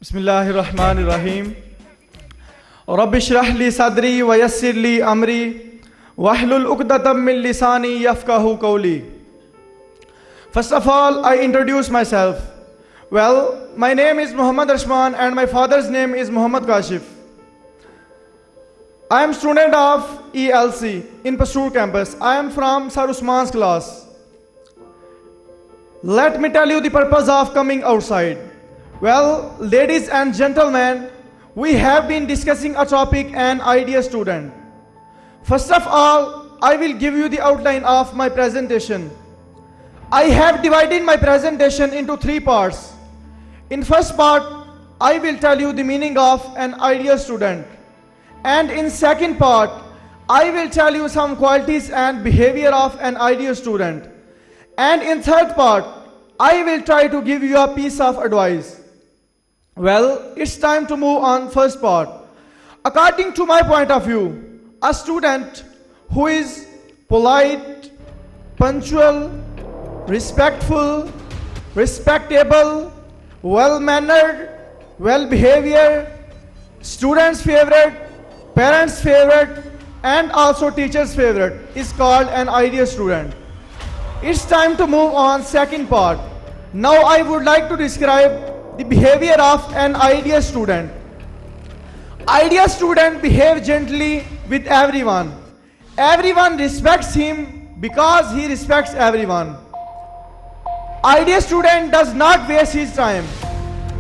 बिस्मिल्लाहिर्रहमानिर्रहीम। रब्बिश्रह ली सदरी व यस्सिर ली अमरी वहलुल उक़दतम मिन लिसानी यफ़क़हू क़ौली। First of all, I introduce myself. Well, my name is Muhammad Rashman and my father's name is Muhammad Kashif. I am student of ELC in Pastur campus. I am from Sir Usman's class. Let me tell you the purpose of coming outside. Well, ladies and gentlemen, we have been discussing a topic, an ideal student. First of all, I will give you the outline of my presentation. I have divided my presentation into three parts. In first part, I will tell you the meaning of an ideal student. And in second part, I will tell you some qualities and behavior of an ideal student. And in third part, I will try to give you a piece of advice. Well, it's time to move on first part. According to my point of view, a student who is polite, punctual, respectful, respectable, well-mannered, well-behaved, students' favorite, parents' favorite, and also teachers' favorite is called an ideal student. It's time to move on second part. Now I would like to describe the behavior of an ideal student. Ideal student behaves gently with everyone. Everyone respects him because he respects everyone. Ideal student does not waste his time.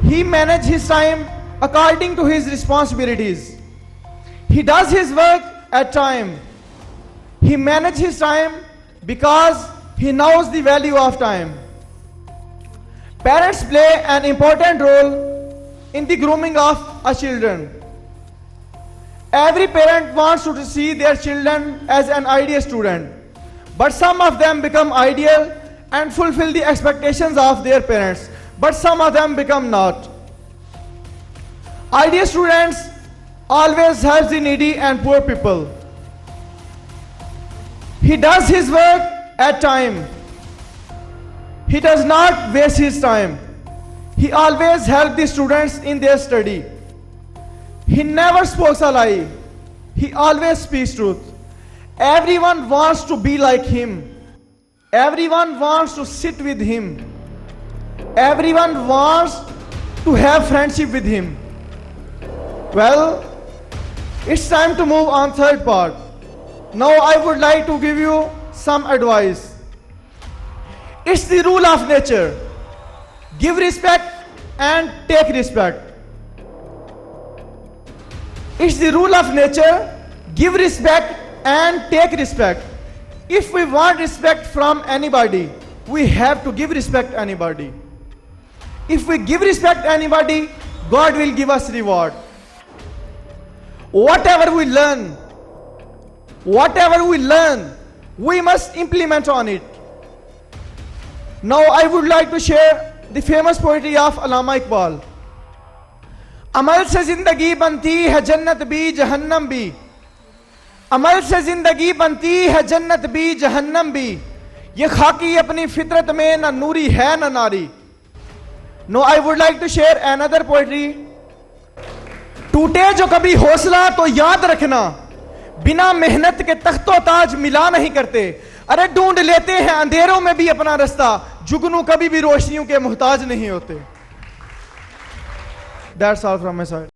He manages his time according to his responsibilities. He does his work at time. He manages his time because he knows the value of time. Parents play an important role in the grooming of our children. Every parent wants to see their children as an ideal student, but some of them become ideal and fulfill the expectations of their parents, but some of them become not. Ideal students always help the needy and poor people. He does his work at time. He does not waste his time. He always helps the students in their study. He never speaks a lie. He always speaks truth. Everyone wants to be like him. Everyone wants to sit with him. Everyone wants to have friendship with him. Well, it's time to move on third part. Now I would like to give you some advice. It's the rule of nature. Give respect and take respect. It's the rule of nature. Give respect and take respect. If we want respect from anybody, we have to give respect to anybody. If we give respect to anybody, God will give us reward. Whatever we learn, we must implement on it. Now I would like to share the famous poetry of Allama Iqbal. अमल से जिंदगी बनती है जन्नत भी जहन्नम भी, अमल से जिंदगी बनती है जन्नत भी जहन्नम भी, ये खाकी अपनी फितरत में न नूरी है न नारी. Now I would like to share another poetry. टूटे जो कभी हौसला तो याद रखना, बिना मेहनत के तख्तो ताज मिला नहीं करते. अरे ढूंढ लेते हैं अंधेरों में भी अपना रास्ता, जुगनू कभी भी रोशनियों के मोहताज नहीं होते. That's all from my side.